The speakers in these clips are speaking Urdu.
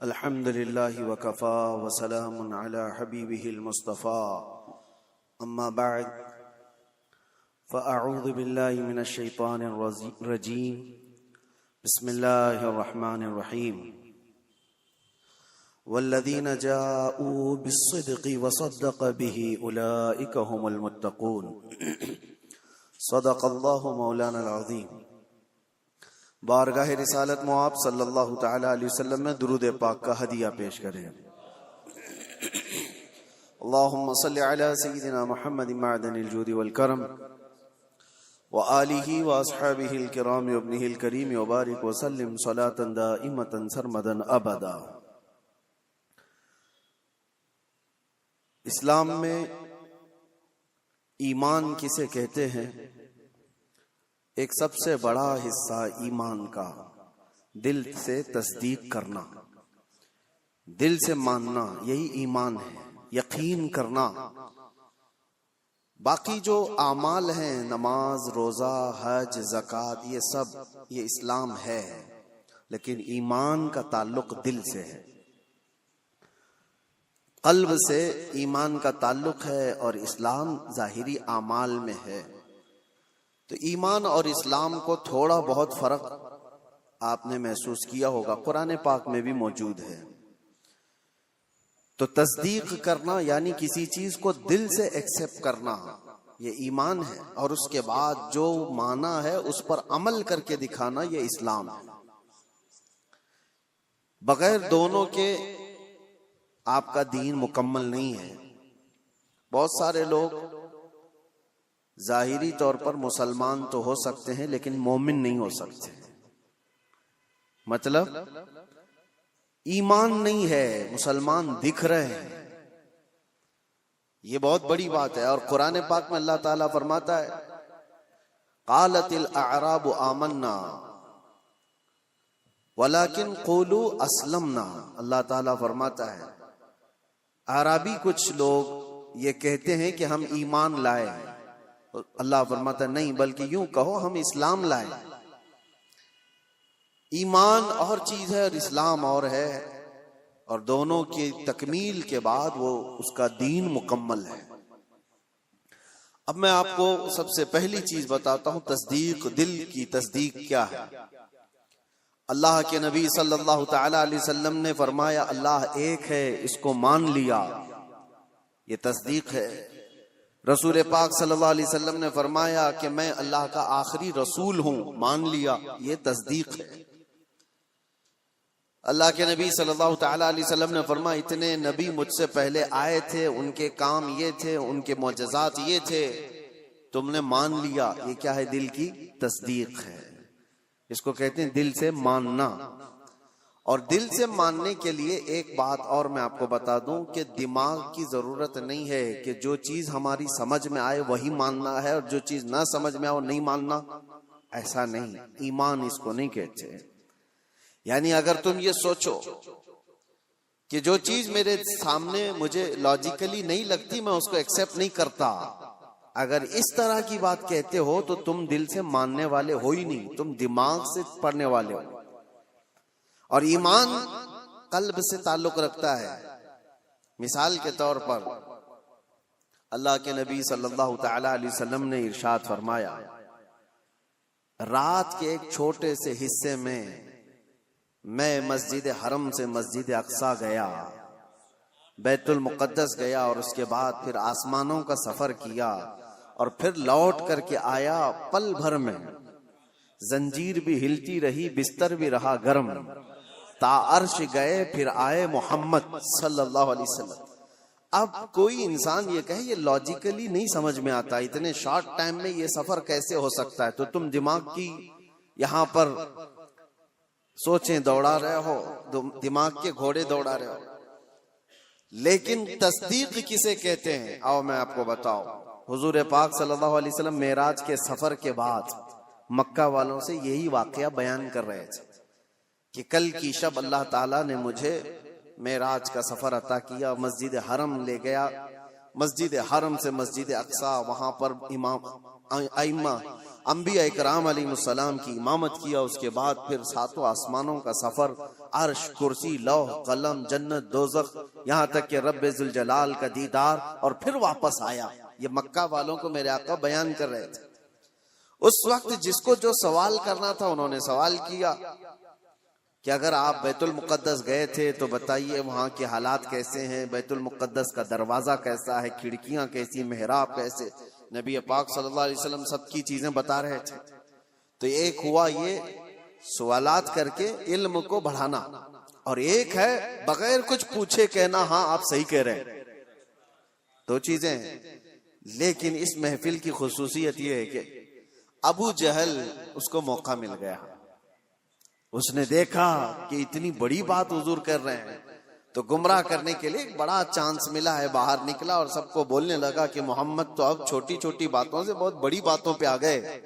الحمد لله وكفى وسلام على حبيبه المصطفى أما بعد فأعوذ بالله من الشيطان الرجيم بسم الله الرحمن الرحيم والذين جاءوا بالصدق وصدق به أولئك هم المتقون صدق الله مولانا العظيم۔ بارگاہ رسالت میں آپ صلی اللہ تعالی علیہ وسلم میں درود پاک کا ہدیہ پیش کریں۔ اللہم صلی علی سیدنا محمد معدن الجود والکرم وآلہ واصحابہ الکرام وابنہ الکریم وبارک وسلم صلاة دائمة سرمدا ابدا۔ اسلام میں ایمان کسے کہتے ہیں؟ ایک سب سے بڑا حصہ ایمان کا دل سے تصدیق کرنا، دل سے ماننا، یہی ایمان ہے، یقین کرنا۔ باقی جو اعمال ہیں، نماز، روزہ، حج، زکوٰۃ، یہ سب یہ اسلام ہے، لیکن ایمان کا تعلق دل سے ہے، قلب سے ایمان کا تعلق ہے، اور اسلام ظاہری اعمال میں ہے۔ تو ایمان اور اسلام کو تھوڑا بہت فرق آپ نے محسوس کیا ہوگا، قرآن پاک میں بھی موجود ہے۔ تو تصدیق کرنا یعنی کسی چیز کو دل سے ایکسپٹ کرنا، یہ ایمان ہے، اور اس کے بعد جو مانا ہے اس پر عمل کر کے دکھانا، یہ اسلام ہے۔ بغیر دونوں کے آپ کا دین مکمل نہیں ہے۔ بہت سارے لوگ ظاہری طور پر مسلمان تو ہو سکتے ہیں لیکن مومن نہیں ہو سکتے، مطلب ایمان نہیں ہے، مسلمان دکھ رہے ہیں، یہ بہت بڑی بات ہے۔ اور قرآن پاک میں اللہ تعالیٰ فرماتا ہے قالت الاعراب آمنا ولکن قولوا اسلمنا۔ اللہ تعالیٰ فرماتا ہے اعرابی کچھ لوگ یہ کہتے ہیں کہ ہم ایمان لائے ہیں، اللہ فرماتا ہے نہیں، بلکہ یوں کہو ہم اسلام لائے۔ ایمان اور چیز ہے اور اسلام اور ہے، اور دونوں کی تکمیل کے بعد وہ اس کا دین مکمل ہے۔ اب میں آپ کو سب سے پہلی چیز بتاتا ہوں، تصدیق، دل کی تصدیق کیا ہے۔ اللہ کے نبی صلی اللہ تعالی علیہ وسلم نے فرمایا اللہ ایک ہے، اس کو مان لیا، یہ تصدیق ہے۔ رسول پاک صلی اللہ علیہ وسلم نے فرمایا کہ میں اللہ کا آخری رسول ہوں، مان لیا، یہ تصدیق ہے۔ اللہ کے نبی صلی اللہ تعالی علیہ وسلم نے فرمایا اتنے نبی مجھ سے پہلے آئے تھے، ان کے کام یہ تھے، ان کے معجزات یہ تھے، تم نے مان لیا، یہ کیا ہے؟ دل کی تصدیق ہے۔ اس کو کہتے ہیں دل سے ماننا۔ اور دل سے ماننے کے لیے ایک بات اور میں آپ کو بتا دوں کہ دماغ کی ضرورت نہیں ہے کہ جو چیز ہماری سمجھ میں آئے وہی ماننا ہے، اور جو چیز نہ سمجھ میں آئے وہ نہیں ماننا، ایسا نہیں۔ ایمان اس کو نہیں کہتے۔ یعنی اگر تم یہ سوچو کہ جو چیز میرے سامنے مجھے لاجیکلی نہیں لگتی میں اس کو ایکسپٹ نہیں کرتا، اگر اس طرح کی بات کہتے ہو تو تم دل سے ماننے والے ہو ہی نہیں، تم دماغ سے پڑھنے والے ہو۔ اور ایمان قلب سے تعلق رکھتا ہے۔ مثال کے طور پر اللہ کے نبی صلی اللہ تعالی علیہ وسلم نے ارشاد فرمایا رات کے ایک چھوٹے سے حصے میں مسجد حرم سے مسجد اقصی گیا، بیت المقدس گیا، اور اس کے بعد پھر آسمانوں کا سفر کیا، اور پھر لوٹ کر کے آیا، پل بھر میں زنجیر بھی ہلتی رہی، بستر بھی رہا گرم، تا عرش گئے، پھر آئے محمد صلی اللہ علیہ وسلم۔ اب کوئی انسان یہ کہے یہ لاجیکلی نہیں سمجھ میں آتا، اتنے شارٹ ٹائم میں یہ سفر کیسے ہو سکتا ہے، تو تم دماغ کی یہاں پر سوچیں دوڑا رہے ہو، دماغ کے گھوڑے دوڑا رہے ہو۔ لیکن تصدیق کسے کہتے ہیں؟ آؤ میں آپ کو بتاؤ۔ حضور پاک صلی اللہ علیہ وسلم معراج کے سفر کے بعد مکہ والوں سے یہی واقعہ بیان کر رہے تھے کہ کل کی شب اللہ تعالیٰ نے مجھے معراج کا سفر عطا کیا، مسجد حرم لے گیا، مسجد حرم سے مسجد اقصی، وہاں پر امام ائمہ انبیاء اکرام علیہ السلام کی امامت کیا، اس کے بعد پھر ساتوں آسمانوں کا سفر، عرش، کرسی، لوح، قلم، جنت، دوزخ، یہاں تک کہ رب ذوالجلال کا دیدار، اور پھر واپس آیا۔ یہ مکہ والوں کو میرے آقا بیان کر رہے تھے۔ اس وقت جس کو جو سوال کرنا تھا انہوں نے سوال کیا کہ اگر آپ بیت المقدس گئے تھے تو بتائیے وہاں کے حالات کیسے ہیں، بیت المقدس کا دروازہ کیسا ہے، کھڑکیاں کیسی، محراب کیسے۔ نبی پاک صلی اللہ علیہ وسلم سب کی چیزیں بتا رہے تھے۔ تو ایک ہوا یہ سوالات کر کے علم کو بڑھانا، اور ایک ہے بغیر کچھ پوچھے کہنا ہاں آپ صحیح کہہ رہے ہیں۔ دو چیزیں ہیں، لیکن اس محفل کی خصوصیت یہ ہے کہ ابو جہل اس کو موقع مل گیا، اس نے دیکھا کہ اتنی بڑی بات حضور کر رہے ہیں تو گمراہ کرنے کے لیے ایک بڑا چانس ملا ہے، باہر نکلا اور سب کو بولنے لگا کہ محمد تو اب چھوٹی چھوٹی باتوں سے بہت بڑی باتوں پہ آ گئے،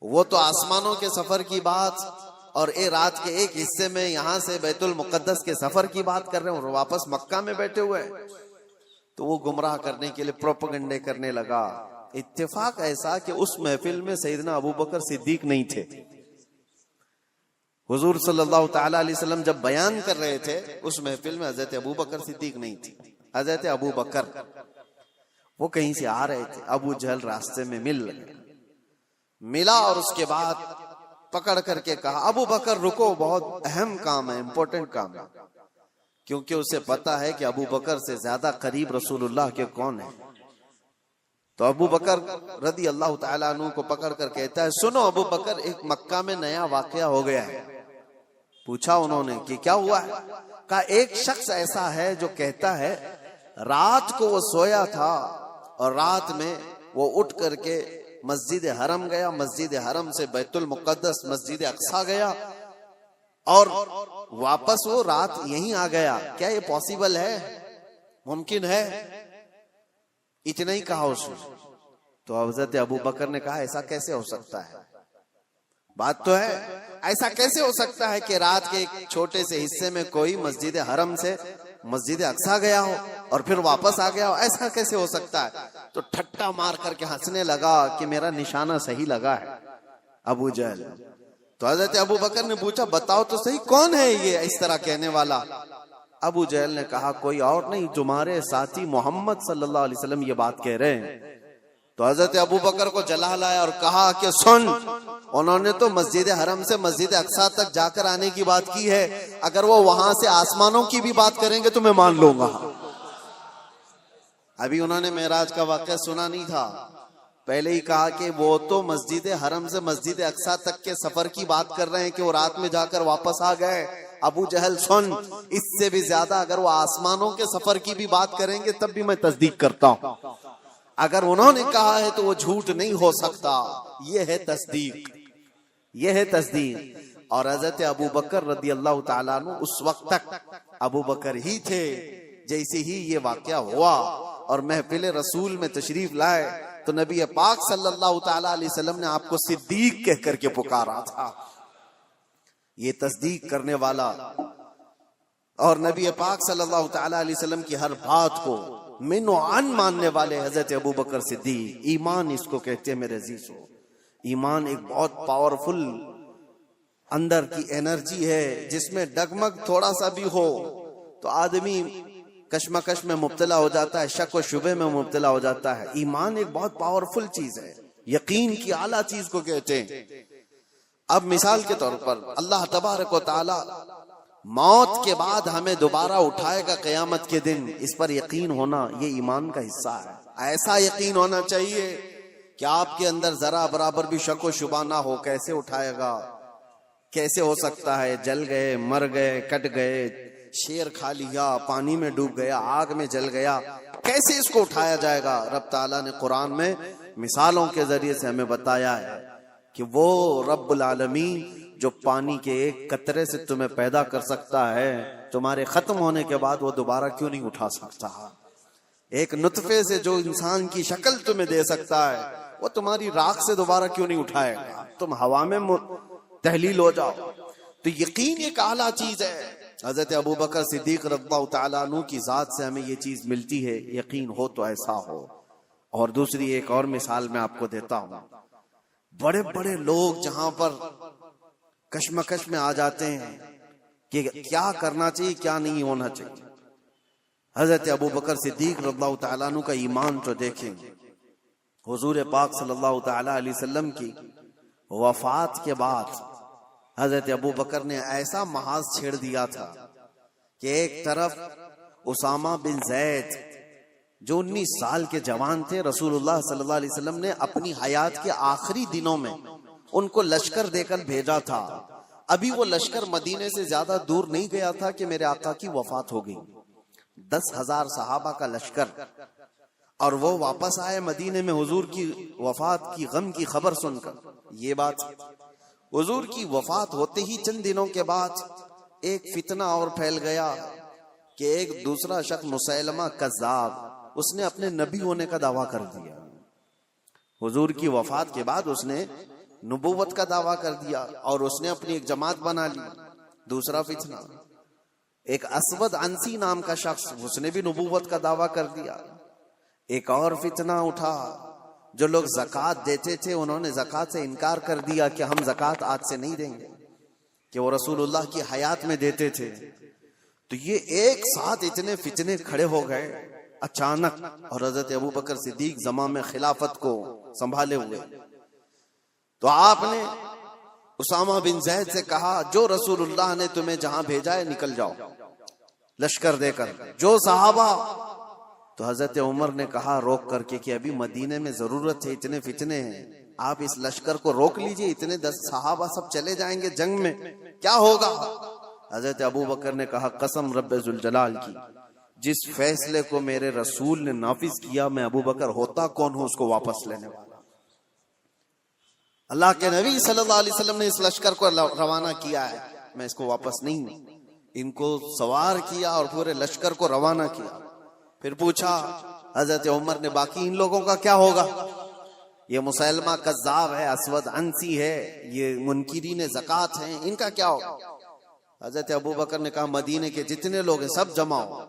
وہ تو آسمانوں کے سفر کی بات اور رات کے ایک حصے میں یہاں سے بیت المقدس کے سفر کی بات کر رہے ہیں اور واپس مکہ میں بیٹھے ہوئے ہیں۔ تو وہ گمراہ کرنے کے لیے پروپیگنڈے کرنے لگا۔ اتفاق ایسا کہ اس محفل میں سیدنا ابوبکر صدیق نہیں تھے۔ حضور صلی اللہ تعالی علیہ وسلم جب بیان کر رہے تھے اس محفل میں حضرت ابوبکر صدیق نہیں تھی۔ حضرت ابوبکر وہ کہیں سے آ رہے تھے، ابو جہل راستے میں ملا اور اس کے بعد پکڑ کر کے کہا ابوبکر رکو، بہت اہم کام ہے، امپورٹنٹ کام ہے، کیونکہ اسے پتا ہے کہ ابوبکر سے زیادہ قریب رسول اللہ کے کون ہیں۔ تو ابوبکر رضی اللہ تعالیٰ عنہ کو پکڑ کر کہتا ہے سنو ابوبکر، ایک مکہ میں نیا واقعہ ہو گیا ہے۔ پوچھا انہوں نے کہ کیا ہوا ہے؟ کہا ایک شخص ایسا ہے جو کہتا ہے رات کو وہ سویا تھا اور رات میں وہ اٹھ کر کے مسجد حرم گیا، مسجد حرم سے بیت المقدس مسجد اقصی گیا اور واپس وہ رات یہیں آ گیا۔ کیا یہ پاسبل ہے؟ ممکن ہے؟ اتنا ہی کہا اس نے۔ تو حضرت ابوبکر نے کہا ایسا کیسے ہو سکتا ہے؟ بات تو ہے، ایسا کیسے ہو سکتا ہے کہ رات کے ایک چھوٹے سے حصے میں کوئی مسجد حرم سے مسجد اقصی گیا ہو اور پھر واپس آ گیا ہو؟ ایسا کیسے ہو سکتا ہے؟ تو ٹھٹا مار کر کے ہنسنے لگا کہ میرا نشانہ صحیح لگا ہے ابو جہل۔ تو حضرت ابوبکر نے پوچھا بتاؤ تو صحیح کون ہے یہ اس طرح کہنے والا؟ ابو جہل نے کہا کوئی اور نہیں، تمہارے ساتھی محمد صلی اللہ علیہ وسلم یہ بات کہہ رہے ہیں۔ تو حضرت ابوبکر کو جلال آیا اور کہا کہ سن، انہوں نے تو مسجد حرم سے مسجد اقصی تک جا کر آنے کی بات کی ہے، اگر وہ وہاں سے آسمانوں کی بھی بات کریں گے تو میں مان لوں گا۔ ابھی انہوں نے معراج کا واقعہ سنا نہیں تھا، پہلے ہی کہا کہ وہ تو مسجد حرم سے مسجد اقصی تک کے سفر کی بات کر رہے ہیں کہ وہ رات میں جا کر واپس آ گئے۔ ابو جہل سن، اس سے بھی زیادہ اگر وہ آسمانوں کے سفر کی بھی بات کریں گے تب بھی میں تصدیق کرتا ہوں۔ اگر انہوں نے کہا ہے تو وہ جھوٹ نہیں ہو سکتا، یہ ہے تصدیق، یہ ہے تصدیق۔ اور حضرت ابوبکر رضی اللہ تعالیٰ عنہ اس وقت تک ابوبکر ہی تھے۔ جیسے ہی یہ واقعہ ہوا اور محفل رسول میں تشریف لائے تو نبی پاک صلی اللہ تعالیٰ علیہ وسلم نے آپ کو صدیق کہہ کر کے پکارا تھا، یہ تصدیق کرنے والا۔ اور نبی پاک صلی اللہ تعالیٰ علیہ وسلم کی ہر بات کو من و عن ماننے والے حضرت ابوبکر صدیق، ایمان اس کو کہتے ہیں میرے عزیزو۔ ایمان ایک بہت پاورفل اندر کی انرجی ہے جس میں ڈگمگ تھوڑا سا بھی ہو تو آدمی کشمکش میں مبتلا ہو جاتا ہے، شک و شبہ میں مبتلا ہو جاتا ہے۔ ایمان ایک بہت پاورفل چیز ہے، یقین کی اعلیٰ چیز کو کہتے ہیں۔ اب مثال کے طور پر اللہ تبارک و تعالی موت کے بعد ہمیں دوبارہ اٹھائے گا قیامت کے دن، اس پر یقین ہونا یہ ایمان کا حصہ ہے۔ ایسا یقین ہونا چاہیے کہ آپ کے اندر ذرا برابر بھی شک و شبہ نہ ہو، کیسے اٹھائے گا، کیسے ہو سکتا ہے، جل گئے، مر گئے، کٹ گئے، شیر کھا لیا، پانی میں ڈوب گیا، آگ میں جل گیا، کیسے اس کو اٹھایا جائے گا؟ رب تعالیٰ نے قرآن میں مثالوں کے ذریعے سے ہمیں بتایا ہے کہ وہ رب العالمین جو پانی کے ایک قطرے سے تمہیں پیدا کر سکتا ہے، تمہارے ختم ہونے کے بعد وہ دوبارہ کیوں نہیں اٹھا سکتا؟ ایک نطفے سے جو انسان کی شکل تمہیں دے سکتا ہے وہ تمہاری راکھ سے دوبارہ کیوں نہیں اٹھائے گا؟ تم ہوا میں تحلیل ہو جاؤ۔ تو یقین ایک اعلیٰ چیز ہے۔ حضرت ابوبکر صدیق رضی اللہ تعالیٰ عنہ کی ذات سے ہمیں یہ چیز ملتی ہے، یقین ہو تو ایسا ہو۔ اور دوسری ایک اور مثال میں آپ کو دیتا ہوں بڑے بڑے لوگ جہاں پر کشمکش میں آ جاتے ہیں کہ کیا کرنا چاہیے کیا نہیں ہونا چاہیے. حضرت ابو بکر صدیق رضی اللہ تعالیٰ عنہ کا ایمان تو دیکھیں. حضور پاک صلی اللہ تعالیٰ علیہ وسلم کی وفات کے بعد حضرت ابو بکر نے ایسا محاذ چھیڑ دیا تھا کہ ایک طرف اسامہ بن زید جو 19 سال کے جوان تھے، رسول اللہ صلی اللہ علیہ وسلم نے اپنی حیات کے آخری دنوں میں ان کو لشکر دے کر بھیجا تھا. ابھی وہ لشکر مدینے سے زیادہ دور نہیں گیا تھا کہ میرے آقا کی وفات ہو گئی. 10,000 صحابہ کا لشکر، اور وہ واپس آئے مدینے میں حضور کی وفات کی غم کی خبر سن کر. یہ بات حضور کی وفات ہوتے ہی چند دنوں کے بعد ایک فتنہ اور پھیل گیا کہ ایک دوسرا شخص مسیلمہ کذاب، اس نے اپنے نبی ہونے کا دعویٰ کر دیا. حضور کی وفات کے بعد اس نے نبوت کا دعویٰ کر دیا اور اس نے اپنی ایک جماعت بنا لی. دوسرا فتنہ، ایک اسود عنسی نام کا شخص، اس نے بھی نبوت کا دعویٰ کر دیا. ایک اور فتنہ اٹھا، جو لوگ زکوٰۃ دیتے تھے انہوں نے زکوٰۃ سے انکار کر دیا کہ ہم زکوٰۃ آج سے نہیں دیں گے، کہ وہ رسول اللہ کی حیات میں دیتے تھے. تو یہ ایک ساتھ اتنے فتنے کھڑے ہو گئے اچانک، اور حضرت ابو بکر صدیق زمان میں خلافت کو سنبھالے ہوئے. تو آپ نے اسامہ بن زید سے کہا جو رسول اللہ نے تمہیں جہاں بھیجا ہے نکل جاؤ لشکر دے کر. جو صحابہ، تو حضرت عمر نے کہا روک کر کے کہ ابھی مدینے میں ضرورت ہے، اتنے فتنے ہیں، آپ اس لشکر کو روک لیجئے، اتنے 10 صحابہ سب چلے جائیں گے جنگ میں، کیا ہوگا؟ حضرت ابو بکر نے کہا قسم رب ذوالجلال کی، جس فیصلے کو میرے رسول نے نافذ کیا میں ابو بکر ہوتا کون ہوں اس کو واپس لینے والا. اللہ کے نبی صلی اللہ علیہ وسلم نے اس لشکر کو روانہ کیا ہے، میں اس کو واپس نہیں ہوں. ان کو سوار کیا اور پورے لشکر کو روانہ کیا. پھر پوچھا حضرت عمر نے باقی ان لوگوں کا کیا ہوگا؟ یہ مسیلمہ کذاب ہے، اسود عنسی ہے، یہ منکرین زکوٰۃ ہیں، ان کا کیا ہوگا؟ حضرت ابو بکر نے کہا مدینے کے جتنے لوگ ہیں سب جمع ہو.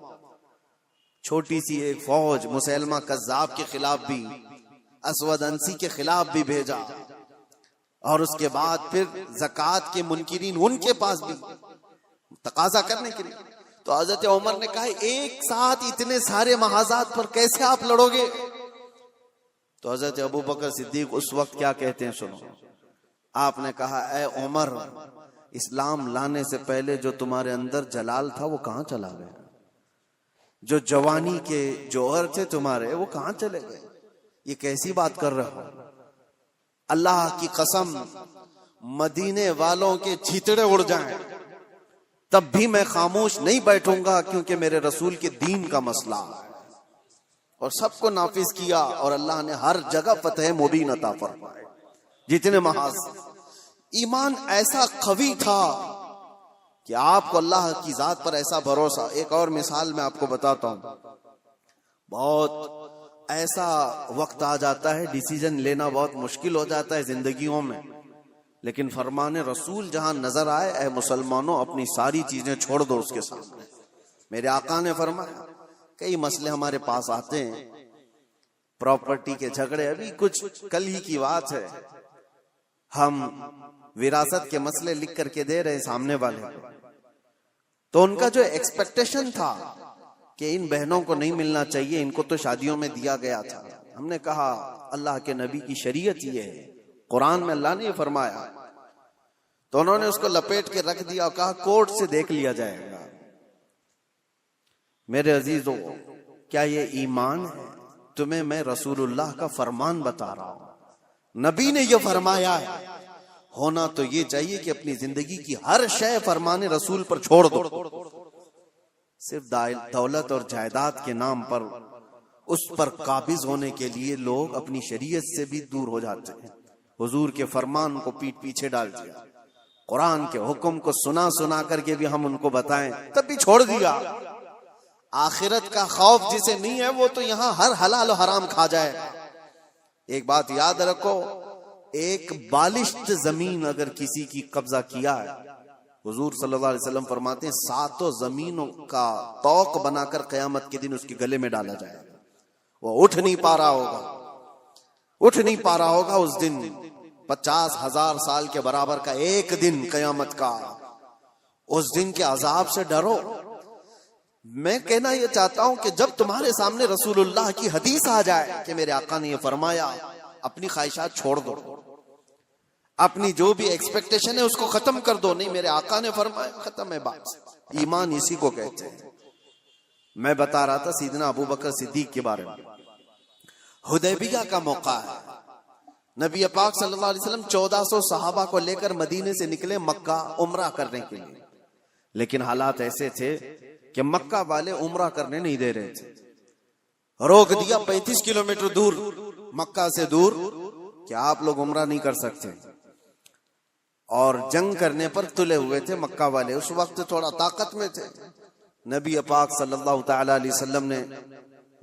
چھوٹی سی ایک فوج مسیلمہ کذاب کے خلاف بھی، اسود عنسی کے خلاف بھی بھیجا، اور اس کے بعد پھر زکوٰۃ کے منکرین ان کے پاس بھی تقاضا کرنے کے لیے. تو حضرت عمر نے کہا ایک ساتھ اتنے سارے محاذات پر کیسے آپ لڑو گے؟ تو حضرت ابو بکر صدیق اس وقت کیا کہتے ہیں سنو. آپ نے کہا اے عمر، اسلام لانے سے پہلے جو تمہارے اندر جلال تھا وہ کہاں چلا گیا؟ جو جوانی کے جوہر تھے تمہارے وہ کہاں چلے گئے؟ یہ کیسی بات کر رہے ہو؟ اللہ کی قسم مدینے والوں کے چھیتڑے اڑ جائیں تب بھی میں خاموش نہیں بیٹھوں گا، کیونکہ میرے رسول کے دین کا مسئلہ ہے. اور سب کو نافذ کیا اور اللہ نے ہر جگہ فتح مبین عطا فرمائے. جتنے محاذ ایمان ایسا قوی تھا کہ آپ کو اللہ کی ذات پر ایسا بھروسہ. ایک اور مثال میں آپ کو بتاتا ہوں. بہت ایسا وقت آ جاتا ہے ڈیسیژن لینا بہت مشکل ہو جاتا ہے زندگیوں میں، لیکن فرمان رسول جہاں نظر آئے اے مسلمانوں اپنی ساری چیزیں چھوڑ دو اس کے سامنے. میرے آقا نے فرمایا کئی مسئلے ہمارے پاس آتے ہیں، پراپرٹی کے جھگڑے، ابھی کچھ کل ہی کی بات ہے، ہم وراثت کے مسئلے لکھ کر کے دے رہے سامنے والے کو. تو ان کا جو ایکسپیکٹیشن تھا کہ ان بہنوں کو نہیں ملنا چاہیے، ان کو تو شادیوں میں دیا گیا تھا. ہم نے کہا اللہ کے نبی کی شریعت یہ ہے، قرآن میں اللہ نے یہ فرمایا. تو انہوں نے اس کو لپیٹ کے رکھ دیا اور کہا کورٹ سے دیکھ لیا جائے گا. میرے عزیزوں، کیا یہ ایمان ہے؟ تمہیں میں رسول اللہ کا فرمان بتا رہا ہوں، نبی نے یہ فرمایا ہے. ہونا تو یہ چاہیے کہ اپنی زندگی کی ہر شے فرمان رسول پر چھوڑ دو. صرف دولت اور جائیداد کے نام پر اس پر قابض ہونے کے لیے لوگ اپنی شریعت سے بھی دور ہو جاتے ہیں. حضور کے فرمان کو پیٹ پیچھے ڈال دیا، قرآن کے حکم کو سنا سنا کر کے بھی ہم ان کو بتائیں تب بھی چھوڑ دیا. آخرت کا خوف جسے نہیں ہے وہ تو یہاں ہر حلال و حرام کھا جائے. ایک بات یاد رکھو، ایک بالشت زمین اگر کسی کی قبضہ کیا ہے، حضور صلی اللہ علیہ وسلم فرماتے ہیں 7 زمینوں کا طوق بنا کر قیامت کے دن اس کے گلے میں ڈالا جائے گا. وہ اٹھ نہیں پا رہا ہوگا اس دن 50,000 سال کے برابر کا ایک دن قیامت کا، اس دن کے عذاب سے ڈرو۔ میں کہنا یہ چاہتا ہوں کہ جب تمہارے سامنے رسول اللہ کی حدیث آ جائے کہ میرے آقا نے یہ فرمایا، اپنی خواہشات چھوڑ دو، اپنی جو بھی ایکسپیکٹیشن ہے اس کو ختم کر دو۔ نہیں، میرے آقا نے فرمایا، ختم ہے بات۔ ایمان اسی کو کہتے ہیں۔ میں بتا رہا تھا سیدنا ابو بکر صدیق کے بارے میں۔ حدیبیہ کا موقع ہے، نبی پاک صلی اللہ علیہ وسلم 1400 صحابہ کو لے کر مدینے سے نکلے مکہ عمرہ کرنے کے لیے، لیکن حالات ایسے تھے کہ مکہ والے عمرہ کرنے نہیں دے رہے تھے۔ روک دیا 35 کلومیٹر دور، مکہ سے دور، کہ آپ لوگ عمرہ نہیں کر سکتے، اور جنگ کرنے پر تلے ہوئے تھے مکہ والے۔ اس وقت تھوڑا طاقت میں تھے۔ نبی پاک صلی اللہ تعالی علیہ وسلم نے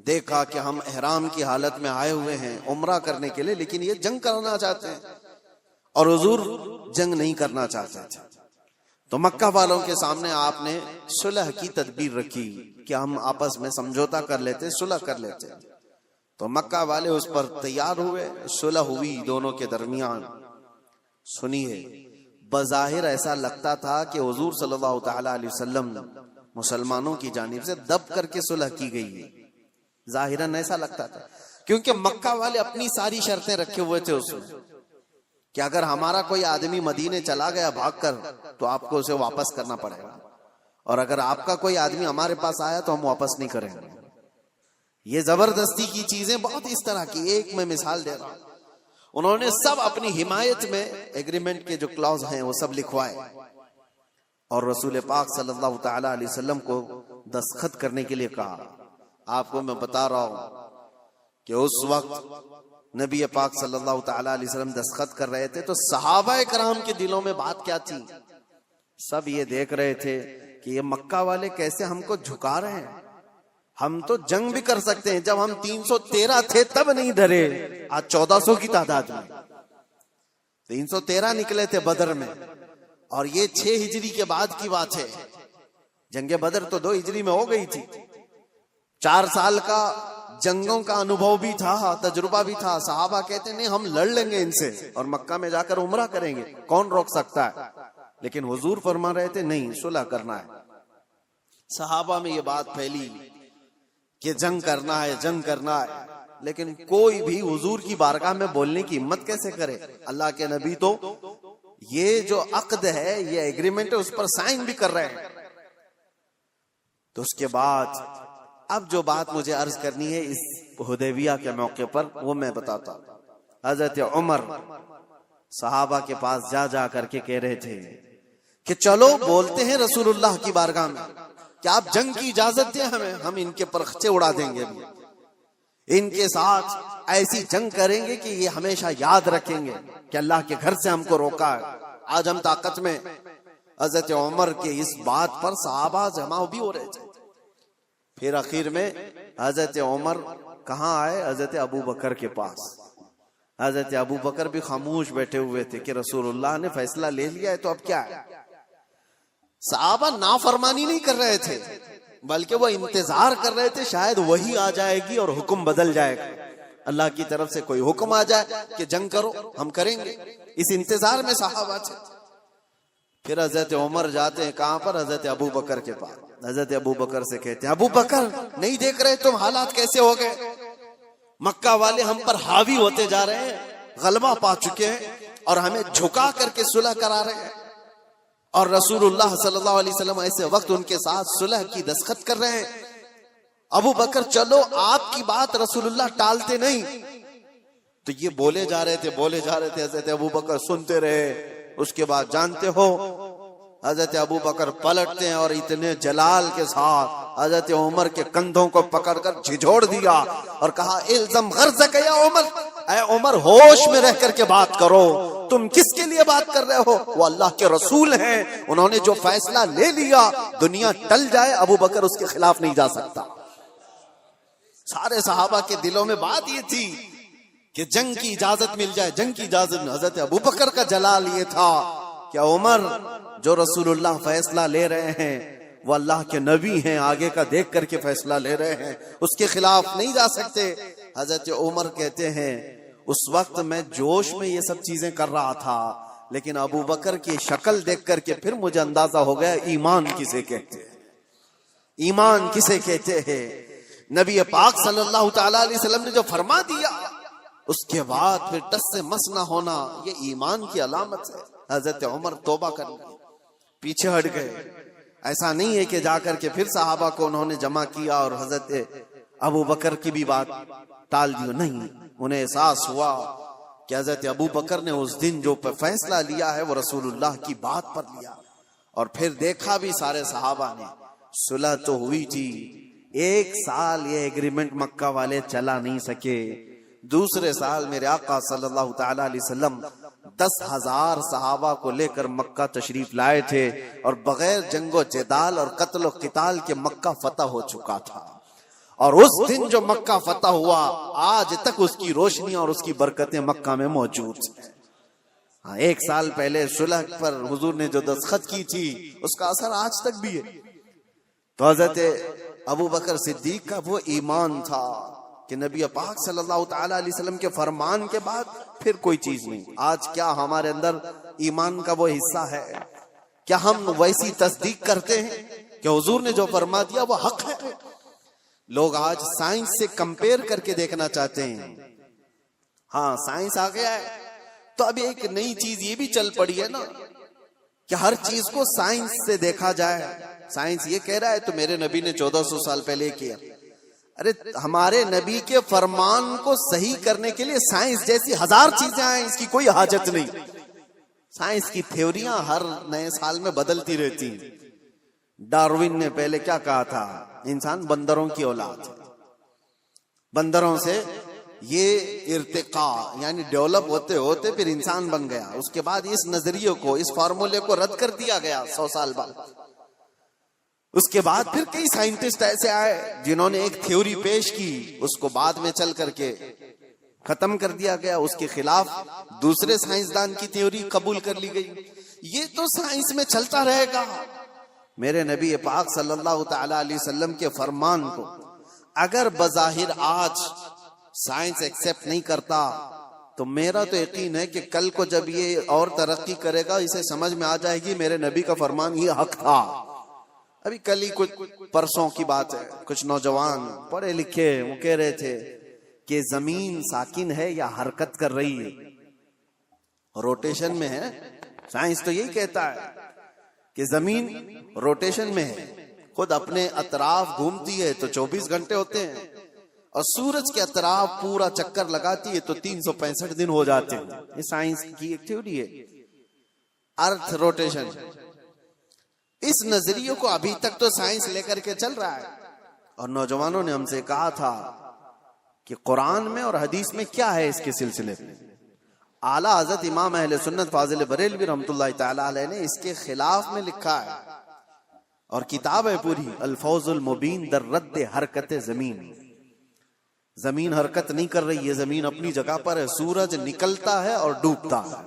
دیکھا کہ ہم احرام کی حالت میں آئے ہوئے ہیں عمرہ کرنے کے لیے، لیکن یہ جنگ کرنا چاہتے ہیں، اور حضور جنگ نہیں کرنا چاہتے تھے۔ تو مکہ والوں کے سامنے آپ نے صلح کی تدبیر رکھی کہ ہم آپس میں سمجھوتا کر لیتے، صلح کر لیتے۔ تو مکہ والے اس پر تیار ہوئے، صلح ہوئی دونوں کے درمیان۔ سنیے، بظاہر ایسا لگتا تھا کہ حضور صلی اللہ تعالی علیہ وسلم مسلمانوں کی جانب سے دب کر کے صلح کی گئی ہے، ظاہراً ایسا لگتا تھا، کیونکہ مکہ والے اپنی ساری شرطیں رکھے ہوئے تھے اس میں کہ اگر ہمارا کوئی آدمی مدینے چلا گیا بھاگ کر تو آپ کو اسے واپس کرنا پڑے گا، اور اگر آپ کا کوئی آدمی ہمارے پاس آیا تو ہم واپس نہیں کریں گے۔ یہ زبردستی کی چیزیں بہت اس طرح کی، ایک میں مثال دے رہا ہوں۔ انہوں نے سب اپنی حمایت میں ایگریمنٹ کے جو کلاوز ہیں وہ سب لکھوائے، اور رسول پاک صلی اللہ تعالی علیہ وسلم کو دستخط کرنے کے لیے کہا۔ آپ کو میں بتا رہا ہوں کہ اس وقت نبی پاک صلی اللہ تعالی علیہ وسلم دستخط کر رہے تھے تو صحابہ کرام کے دلوں میں بات کیا تھی؟ سب یہ دیکھ رہے تھے کہ یہ مکہ والے کیسے ہم کو جھکا رہے ہیں، ہم تو جنگ بھی کر سکتے ہیں، جب ہم 313 تھے تب نہیں ڈرے، آج 1400 کی تعداد میں 313 نکلے تھے بدر میں، اور یہ 6 ہجری کے بعد کی بات ہے۔ جنگ بدر تو 2 ہجری میں ہو گئی تھی۔ 4 سال کا جنگوں کا انوبھو بھی تھا، تجربہ بھی تھا۔ صحابہ کہتے نہیں ہم لڑ لیں گے ان سے اور مکہ میں جا کر عمرہ کریں گے، کون روک سکتا ہے؟ لیکن حضور فرما رہے تھے نہیں، صلح کرنا ہے۔ صحابہ میں یہ بات پھیلی کہ جنگ کرنا ہے، جنگ کرنا ہے، لیکن کوئی بھی حضور کی بارگاہ میں بولنے کی ہمت کیسے کرے؟ اللہ کے نبی تو یہ جو عقد ہے، یہ ایگریمنٹ ہے، اس پر سائن بھی کر رہے ہیں۔ تو اس کے بعد اب جو بات مجھے عرض کرنی ہے اس حدیبیہ کے موقع پر، وہ میں بتاتا ہوں۔ حضرت عمر صحابہ کے پاس جا جا کر کے کہہ رہے تھے کہ چلو بولتے ہیں رسول اللہ کی بارگاہ میں کہ آپ جنگ کی اجازت دیں ہمیں، ہم ان کے پرخچے اڑا دیں گے، ان کے ساتھ ایسی جنگ کریں گے کہ یہ ہمیشہ یاد رکھیں گے کہ اللہ کے گھر سے ہم کو روکا ہے، آج ہم طاقت میں۔ حضرت عمر کے اس بات پر صحابہ جمع بھی ہو رہے تھے۔ پھر آخر میں حضرت عمر کہاں آئے؟ حضرت ابو بکر کے پاس۔ حضرت ابو بکر بھی خاموش بیٹھے ہوئے تھے کہ رسول اللہ نے فیصلہ لے لیا ہے تو اب کیا ہے؟ صحابہ نافرمانی نہیں کر رہے تھے، بلکہ وہ انتظار کر رہے تھے شاید وہی آ جائے گی اور حکم بدل جائے گا، اللہ کی طرف سے کوئی حکم آ جائے کہ جنگ کرو، ہم کریں گے۔ اس انتظار میں صحابہ تھے۔ پھر حضرت عمر جاتے ہیں کہاں پر؟ حضرت ابو بکر کے پاس۔ حضرت ابو بکر سے کہتے ہیں ابو بکر نہیں دیکھ رہے تم حالات کیسے ہو گئے؟ مکہ والے ہم پر حاوی ہوتے جا رہے ہیں، غلبہ پا چکے ہیں اور ہمیں جھکا کر کے صلح کرا رہے ہیں، اور رسول اللہ صلی اللہ علیہ وسلم ایسے وقت ان کے ساتھ صلح کی دستخط کر رہے ہیں۔ ابو بکر چلو آپ کی بات رسول اللہ ٹالتے نہیں۔ تو یہ بولے جا رہے تھے، بولے جا رہے تھے، حضرت ابو بکر سنتے رہے۔ اس کے بعد جانتے ہو حضرت ابو بکر پلٹتے ہیں اور اتنے جلال کے ساتھ حضرت عمر کے کندھوں کو پکڑ کر جھجھوڑ دیا اور کہا الزم غرضک یا عمر، اے عمر ہوش میں رہ کر کے بات کرو، تم کس کے لیے بات کر رہے ہو؟ وہ اللہ کے رسول ہیں، انہوں نے جو فیصلہ لے لیا، دنیا ٹل جائے ابو بکر اس کے خلاف نہیں جا سکتا۔ سارے صحابہ کے دلوں میں بات یہ تھی کہ جنگ کی اجازت مل جائے، جنگ کی اجازت۔ حضرت ابو بکر کا جلال یہ تھا کہ عمر جو رسول اللہ فیصلہ لے رہے ہیں وہ اللہ کے نبی ہیں، آگے کا دیکھ کر کے فیصلہ لے رہے ہیں، اس کے خلاف نہیں جا سکتے۔ حضرت عمر کہتے ہیں اس وقت میں جوش میں یہ سب چیزیں کر رہا تھا، لیکن ابو بکر کی شکل دیکھ کر کے پھر مجھے اندازہ ہو گیا ایمان کسے کہتے ہیں، ایمان کسے کہتے ہیں۔ نبی پاک صلی اللہ تعالی علیہ وسلم نے جو فرما دیا، اس کے بعد پھر ٹس سے مس نہ ہونا، یہ ایمان کی علامت ہے۔ حضرت عمر توبہ کر لی، پیچھے ہٹ گئے۔ ایسا نہیں ہے کہ جا کر کے پھر صحابہ کو انہوں نے جمع کیا اور حضرت ابو بکر کی بھی بات ٹال دی، نہیں، انہیں احساس ہوا کہ حضرت ابو بکر نے اس دن جو فیصلہ لیا ہے وہ رسول اللہ کی بات پر لیا۔ اور پھر دیکھا بھی سارے صحابہ نے، صلح تو ہوئی تھی، 1 سال یہ ایگریمنٹ مکہ والے چلا نہیں سکے۔ دوسرے سال میرے آقا صلی اللہ تعالی علیہ وسلم 10,000 صحابہ کو لے کر مکہ تشریف لائے تھے، اور بغیر جنگ و جدال اور قتل و قتال کے مکہ فتح ہو چکا تھا۔ اور اس دن جو مکہ فتح ہوا، آج تک اس کی روشنی اور اس کی برکتیں مکہ میں موجود ہیں۔ 1 سال پہلے صلح پر حضور نے جو دستخط کی تھی، اس کا اثر آج تک بھی ہے۔ تو حضرت ابو بکر صدیق کا وہ ایمان تھا کہ نبی پاک صلی اللہ تعالی علیہ وسلم کے فرمان کے بعد پھر کوئی چیز نہیں۔ آج کیا ہمارے اندر ایمان کا وہ حصہ ہے؟ کیا ہم ویسی تصدیق کرتے ہیں کہ حضور نے جو فرما دیا وہ حق ہے؟ لوگ آج سائنس سے کمپیئر کر کے دیکھنا چاہتے ہیں۔ ہاں، سائنس آ گیا ہے تو اب ایک نئی چیز یہ بھی چل پڑی ہے نا کہ ہر چیز کو سائنس سے دیکھا جائے۔ سائنس یہ کہہ رہا ہے تو میرے نبی نے 1400 سال پہلے کیا۔ ارے ہمارے نبی کے فرمان کو صحیح کرنے کے لیے سائنس جیسی 1000 چیزیں آئیں، اس کی کوئی حاجت نہیں۔ سائنس کی تھیوریاں ہر نئے سال میں بدلتی رہتی ہیں۔ ڈاروین نے پہلے کیا کہا تھا؟ انسان بندروں کی اولاد ہے، بندروں سے یہ ارتقاء یعنی ڈیولپ ہوتے ہوتے پھر انسان بن گیا۔ اس کے بعد اس نظریے کو، اس فارمولے کو رد کر دیا گیا 100 سال بعد۔ اس کے بعد پھر کئی سائنٹسٹ ایسے آئے جنہوں نے ایک تھیوری پیش کی، اس کو بعد میں چل کر کے ختم کر دیا گیا، اس کے خلاف دوسرے سائنسدان کی تھیوری قبول کر لی گئی۔ یہ تو سائنس میں چلتا رہے گا۔ میرے نبی پاک صلی اللہ تعالی علیہ وسلم کے فرمان کو اگر بظاہر آج سائنس ایکسپٹ نہیں کرتا تو میرا تو یقین ہے کہ کل کو جب یہ اور ترقی کرے گا، اسے سمجھ میں آ جائے گی میرے نبی کا فرمان یہ حق تھا۔ ابھی کل ہی کچھ پرسوں کی بات ہے، کچھ نوجوان پڑھے لکھے وہ کہہ رہے تھے کہ زمین ساکن ہے یا حرکت کر رہی ہے، روٹیشن میں ہے۔ سائنس تو یہی کہتا ہے کہ زمین روٹیشن میں ہے، خود اپنے اطراف گھومتی ہے تو 24 گھنٹے ہوتے ہیں، اور سورج کے اطراف پورا چکر لگاتی ہے تو 365 دن ہو جاتے ہیں۔ یہ سائنس کی ایک تھیوری ہے، ارتھ روٹیشن۔ اس نظریے کو ابھی تک تو سائنس لے کر کے چل رہا ہے، اور نوجوانوں نے ہم سے کہا تھا کہ قرآن میں اور حدیث میں کیا ہے اس کے سلسلے میں۔ اعلیٰ حضرت امام اہل سنت فاضل بریلوی رحمۃ اللہ تعالی علیہ نے اس کے خلاف میں لکھا ہے، اور کتاب ہے پوری، الفوز المبین در رد حرکت زمین۔ زمین حرکت نہیں کر رہی ہے، زمین اپنی جگہ پر ہے، سورج نکلتا ہے اور ڈوبتا ہے۔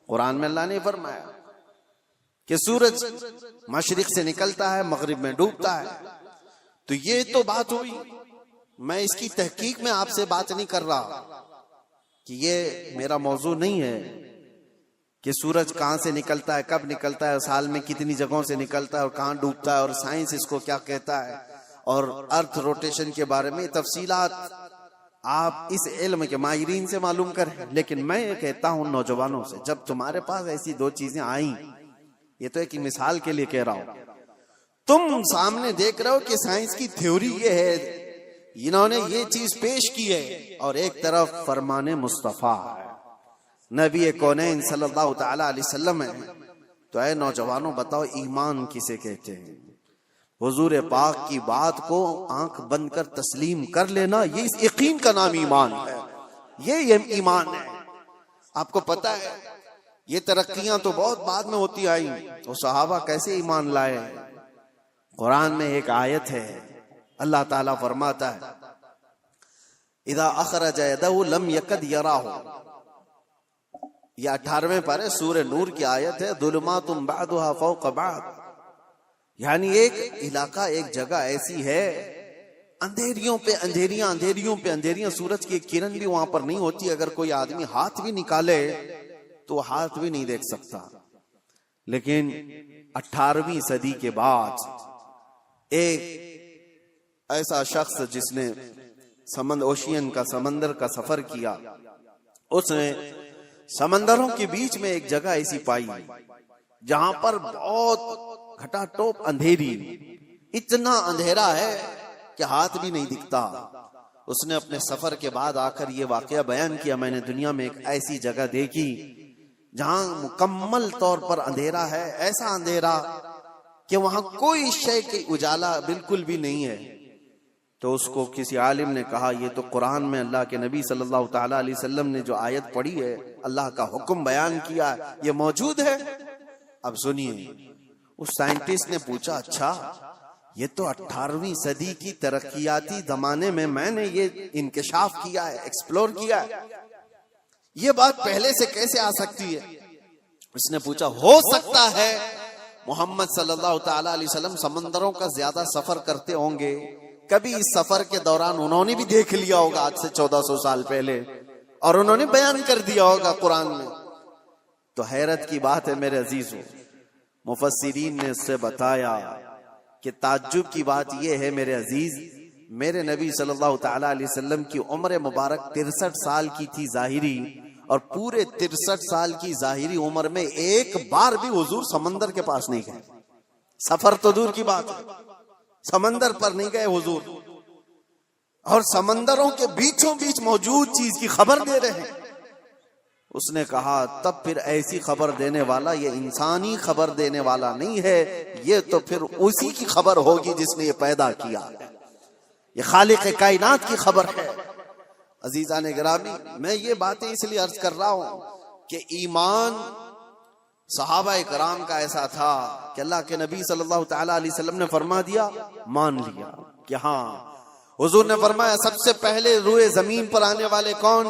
قرآن میں اللہ نے فرمایا کہ سورج مشرق سے نکلتا ہے، مغرب میں ڈوبتا ہے۔ تو یہ تو بات ہوئی، میں اس کی تحقیق میں آپ سے بات نہیں کر رہا کہ یہ میرا موضوع نہیں ہے کہ سورج کہاں سے نکلتا ہے، کب نکلتا ہے، سال میں کتنی جگہوں سے نکلتا ہے اور کہاں ڈوبتا ہے، اور سائنس اس کو کیا کہتا ہے، اور ارتھ روٹیشن کے بارے میں تفصیلات آپ اس علم کے ماہرین سے معلوم کریں۔ لیکن میں یہ کہتا ہوں نوجوانوں سے، جب تمہارے پاس ایسی 2 چیزیں آئیں، یہ تو ایک مثال کے لیے کہہ رہا ہوں، تم سامنے دیکھ رہے ہو کہ سائنس کی تھیوری یہ ہے، انہوں نے یہ چیز پیش کی ہے، اور ایک طرف فرمان مصطفیٰ ہے، نبی کونین صلی اللہ تعالی علیہ وسلم ہے، تو اے نوجوانوں بتاؤ ایمان کسے کہتے ہیں؟ حضور پاک کی بات کو آنکھ بند کر تسلیم کر لینا، یہ اس یقین کا نام ایمان ہے، یہ ایمان ہے۔ آپ کو پتہ ہے یہ ترقیاں تو بہت بعد میں ہوتی آئیں، وہ صحابہ کیسے ایمان لائے؟ قرآن میں ایک آیت ہے، اللہ تعالیٰ فرماتا ہے اذا اخرج یدہ لم یکد یراہ، یہ 18ویں پارے سورہ نور کی آیت ہے، ظلمات بعضها فوق بعض، یعنی ایک علاقہ، ایک جگہ ایسی ہے اندھیریوں پہ اندھیریاں، اندھیریوں پہ اندھیریاں، سورج کی ایک کرن بھی وہاں پر نہیں ہوتی. اگر کوئی آدمی ہاتھ بھی نکالے تو ہاتھ بھی نہیں دیکھ سکتا. لیکن 18ویں صدی کے بعد ایک ایسا شخص جس نے اوشین کا، سمندر کا سفر کیا، اس نے سمندروں کے بیچ میں ایک جگہ ایسی پائی جہاں پر بہت گھٹا ٹوپ اندھیری، اتنا اندھیرا ہے کہ ہاتھ بھی نہیں دکھتا. اس نے اپنے سفر کے بعد آ کر یہ واقعہ بیان کیا، میں نے دنیا میں ایک ایسی جگہ دیکھی جہاں مکمل طور پر اندھیرا ہے، ایسا اندھیرا کہ وہاں کوئی شے کی اجالا بالکل بھی نہیں ہے. تو اس کو کسی عالم نے کہا یہ تو قرآن میں اللہ کے نبی صلی اللہ تعالی علیہ وسلم نے جو آیت پڑھی ہے، اللہ کا حکم بیان کیا ہے، یہ موجود ہے. اب سنیے، اس سائنٹسٹ نے پوچھا اچھا یہ تو 18ویں صدی کی ترقیاتی زمانے میں میں نے یہ انکشاف کیا ہے، ایکسپلور کیا ہے، یہ بات پہلے سے کیسے آ سکتی ہے؟ اس نے پوچھا ہو سکتا ہے محمد صلی اللہ تعالی علیہ وسلم سمندروں کا زیادہ سفر کرتے ہوں گے، کبھی اس سفر کے دوران انہوں نے بھی دیکھ لیا ہوگا آج سے 1400 سال پہلے، اور انہوں نے بیان کر دیا ہوگا قرآن میں. تو حیرت کی بات ہے میرے عزیزوں، مفسرین نے اس سے بتایا کہ تعجب کی بات یہ ہے میرے عزیز، میرے نبی صلی اللہ تعالی علیہ وسلم کی عمر مبارک 63 سال کی تھی ظاہری، اور پورے 63 سال کی ظاہری عمر میں ایک بار بھی حضور سمندر کے پاس نہیں گئے. سفر تو دور کی بات ہے، سمندر پر نہیں گئے حضور، اور سمندروں کے بیچوں بیچ موجود چیز کی خبر دے رہے ہیں. اس نے کہا تب پھر ایسی خبر دینے والا یہ انسانی خبر دینے والا نہیں ہے، یہ تو پھر اسی کی خبر ہوگی جس نے یہ پیدا کیا، یہ خالق کائنات کی خبر ہے. عزیزان گرامی، میں یہ باتیں اس لیے عرض کر رہا ہوں کہ ایمان صحابہ کرام کا ایسا تھا کہ اللہ کے نبی صلی اللہ تعالی علیہ وسلم نے فرما دیا، مان لیا کہ ہاں. حضور نے فرمایا سب سے پہلے روئے زمین پر آنے والے کون؟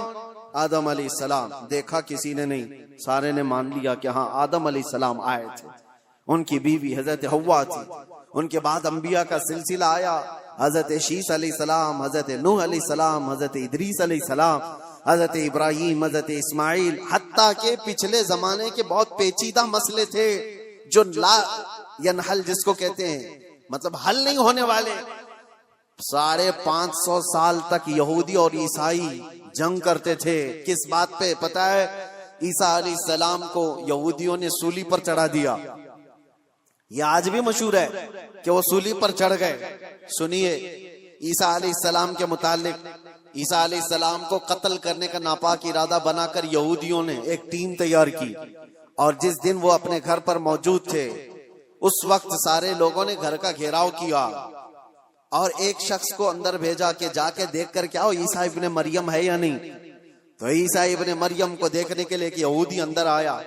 آدم علیہ السلام. دیکھا کسی نے نہیں، سارے نے مان لیا کہ ہاں آدم علیہ السلام آئے تھے، ان کی بیوی حضرت حوا تھی. ان کے بعد انبیاء کا سلسلہ آیا، حضرت شیس علیہ السلام، حضرت نوح علیہ السلام، حضرت ادریس علیہ السلام، حضرت ابراہیم، حضرت اسماعیل، حتیٰ کہ پچھلے زمانے کے بہت پیچیدہ مسئلے تھے جو لا ینحل جس کو کہتے ہیں، مطلب حل نہیں ہونے والے. 550 سال تک یہودی اور عیسائی جنگ کرتے تھے. کس بات پہ پتا ہے؟ عیسیٰ علیہ السلام کو یہودیوں نے سولی پر چڑھا دیا. یہ آج بھی مشہور ہے کہ وہ سولی پر چڑھ گئے. سنیے عیسیٰ علیہ السلام کے متعلق، عیسیٰ علیہ السلام کو قتل کرنے کا ناپاک ارادہ بنا کر یہودیوں نے ایک ٹیم تیار کی، اور جس دن وہ اپنے گھر پر موجود تھے اس وقت سارے لوگوں نے گھر کا گھیراؤ کیا اور ایک شخص کو اندر بھیجا کہ جا کے دیکھ کر کیا ہو عیسیٰ ابن مریم ہے یا نہیں. تو عیسیٰ ابن مریم کو دیکھنے کے لیے ایک یہودی اندر آیا.